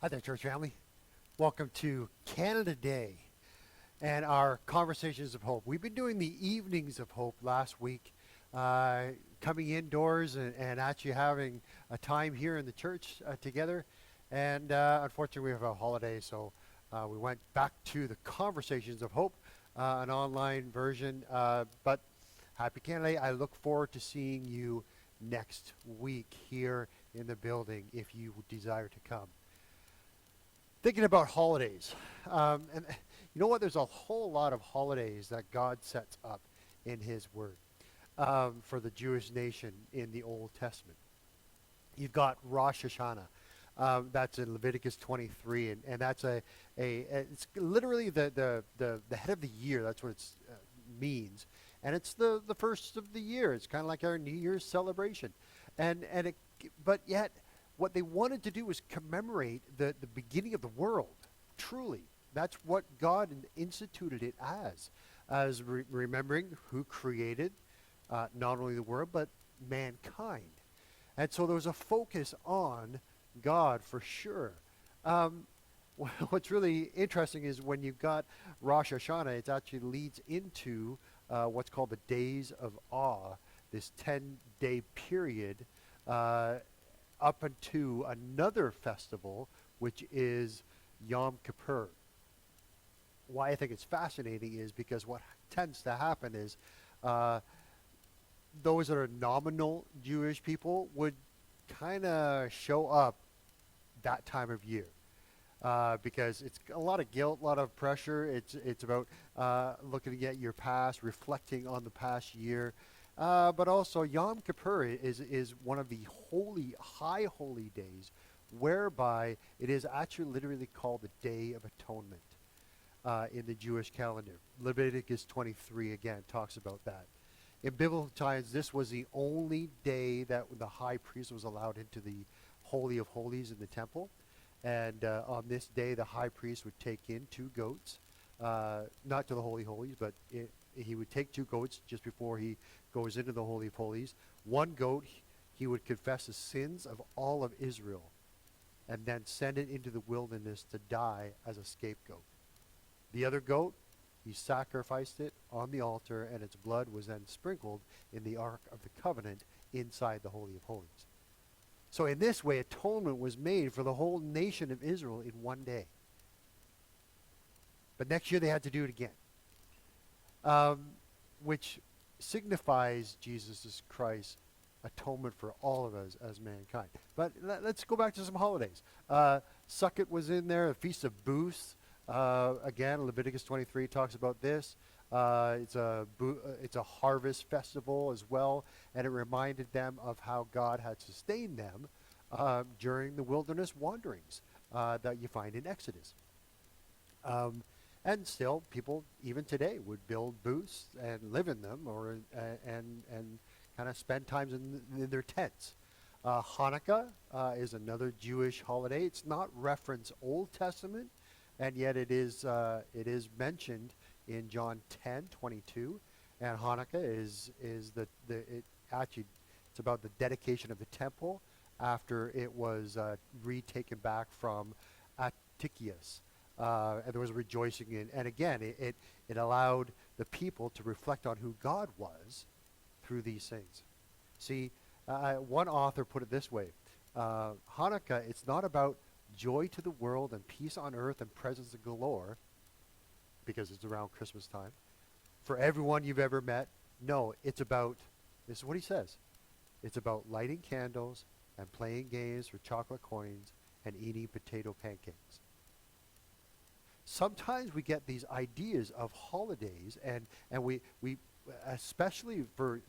Hi there, church family. Welcome to Canada Day and our Conversations of Hope. We've been doing the Evenings of Hope last week, coming indoors and actually having a time here in the church together. And unfortunately, we have a holiday, so we went back to the Conversations of Hope, an online version. But happy Canada Day. I look forward to seeing you next week here in the building if you desire to come. Thinking about holidays, and you know what? There's a whole lot of holidays that God sets up in His Word for the Jewish nation in the Old Testament. You've got Rosh Hashanah, that's in Leviticus 23, and that's it's literally the head of the year. That's what it means, and it's the first of the year. It's kind of like our New Year's celebration, but yet, what they wanted to do was commemorate the beginning of the world, truly. That's what God instituted it as remembering who created not only the world, but mankind. And so there was a focus on God for sure. What's really interesting is when you've got Rosh Hashanah, it actually leads into what's called the Days of Awe, this 10-day period up into another festival, which is Yom Kippur. Why I think it's fascinating is because what tends to happen is those that are nominal Jewish people would kind of show up that time of year because it's a lot of guilt, a lot of pressure. It's about looking at your past, reflecting on the past year. But also Yom Kippur is one of the high holy days, whereby it is actually literally called the Day of Atonement in the Jewish calendar. Leviticus 23 again talks about that. In biblical times, this was the only day that the high priest was allowed into the Holy of Holies in the temple. And on this day, the high priest would take in two goats, not to the Holy Holies, but he would take two goats just before he goes into the Holy of Holies. One goat, he would confess the sins of all of Israel and then send it into the wilderness to die as a scapegoat. The other goat, he sacrificed it on the altar, and its blood was then sprinkled in the Ark of the Covenant inside the Holy of Holies. So in this way, atonement was made for the whole nation of Israel in one day. But next year they had to do it again, which signifies Jesus Christ's atonement for all of us as mankind. But let's go back to some holidays. Sukkot was in there, the Feast of Booths. Again, Leviticus 23 talks about this. It's a harvest festival as well, and it reminded them of how God had sustained them during the wilderness wanderings that you find in Exodus. And still, people even today would build booths and live in them, or and kind of spend times in their tents. Hanukkah is another Jewish holiday. It's not referenced Old Testament, and yet it is mentioned in John 10:22. And Hanukkah is it's about the dedication of the temple after it was retaken back from Antiochus. And there was rejoicing in, and again, it allowed the people to reflect on who God was through these things. See, one author put it this way: Hanukkah, it's not about joy to the world and peace on earth and presents of galore, because it's around Christmas time, for everyone you've ever met. No, it's about, this is what he says, it's about lighting candles and playing games for chocolate coins and eating potato pancakes. Sometimes we get these ideas of holidays, and we especially for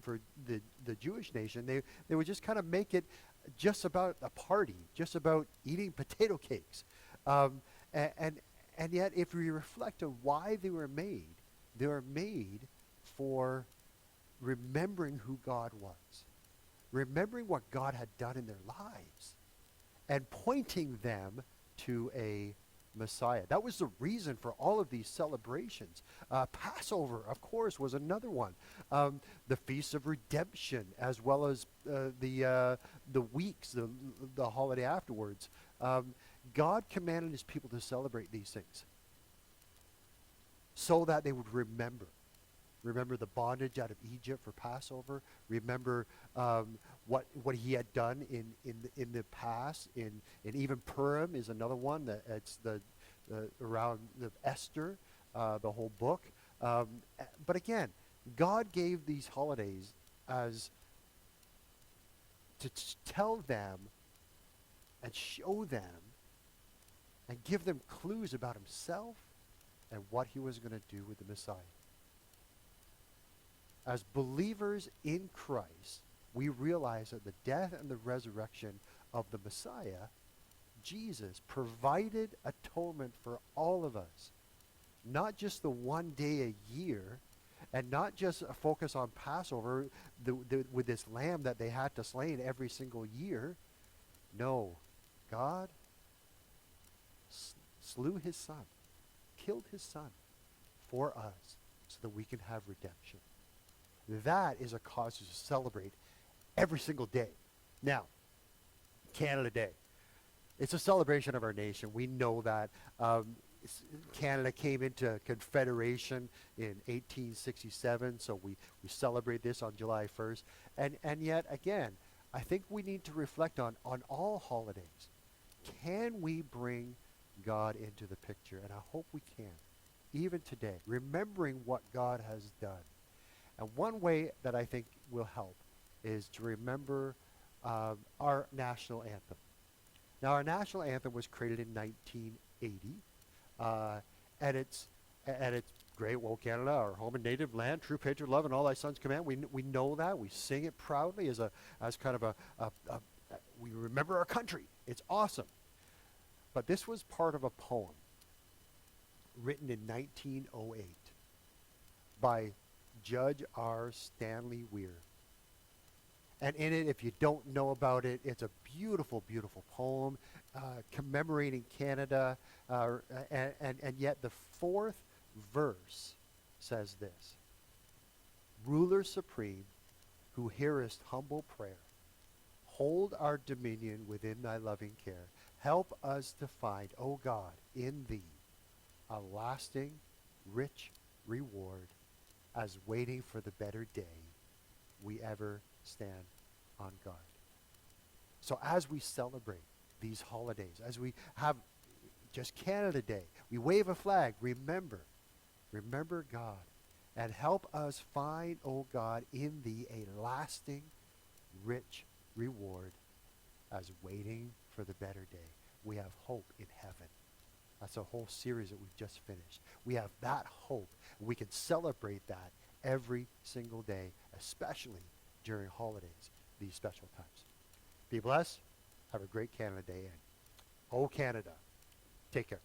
the Jewish nation, they would just kind of make it just about a party, just about eating potato cakes. And yet, if we reflect on why they were made for remembering who God was, remembering what God had done in their lives, and pointing them to a Messiah. That was the reason for all of these celebrations. Passover, of course, was another one. The Feast of Redemption, as well as the weeks, the holiday afterwards, Um, God commanded his people to celebrate these things so that they would remember. Remember the bondage out of Egypt for Passover. Remember what he had done in the past. In even Purim is another one that it's the around the Esther, the whole book. But again, God gave these holidays as to tell them and show them and give them clues about himself and what he was going to do with the Messiah. As believers in Christ, we realize that the death and the resurrection of the Messiah, Jesus, provided atonement for all of us. Not just the one day a year, and not just a focus on Passover with this lamb that they had to slay every single year. No, God slew his son, killed his son for us so that we can have redemption. That is a cause to celebrate every single day. Now, Canada Day. It's a celebration of our nation. We know that. Canada came into Confederation in 1867, so we celebrate this on July 1st. And yet, again, I think we need to reflect on all holidays. Can we bring God into the picture? And I hope we can, even today, remembering what God has done. And one way that I think will help is to remember our national anthem. Now, our national anthem was created in 1980, and it's great. Well, Canada, our home and native land, true patriot love, and all thy sons command. We know that. We sing it proudly as kind of we remember our country. It's awesome. But this was part of a poem written in 1908 by Judge R. Stanley Weir. And in it, if you don't know about it, it's a beautiful, beautiful poem commemorating Canada. And yet the fourth verse says this: Ruler supreme, who hearest humble prayer, hold our dominion within thy loving care. Help us to find, O God, in thee a lasting, rich reward, as waiting for the better day we ever stand on guard. So as we celebrate these holidays, as we have just Canada Day, we wave a flag, remember God, and help us find, O God, in thee a lasting, rich reward, as waiting for the better day. We have hope in heaven. That's a whole series that we've just finished. We have that hope. We can celebrate that every single day, especially during holidays, these special times. Be blessed. Have a great Canada Day. And oh, Canada, take care.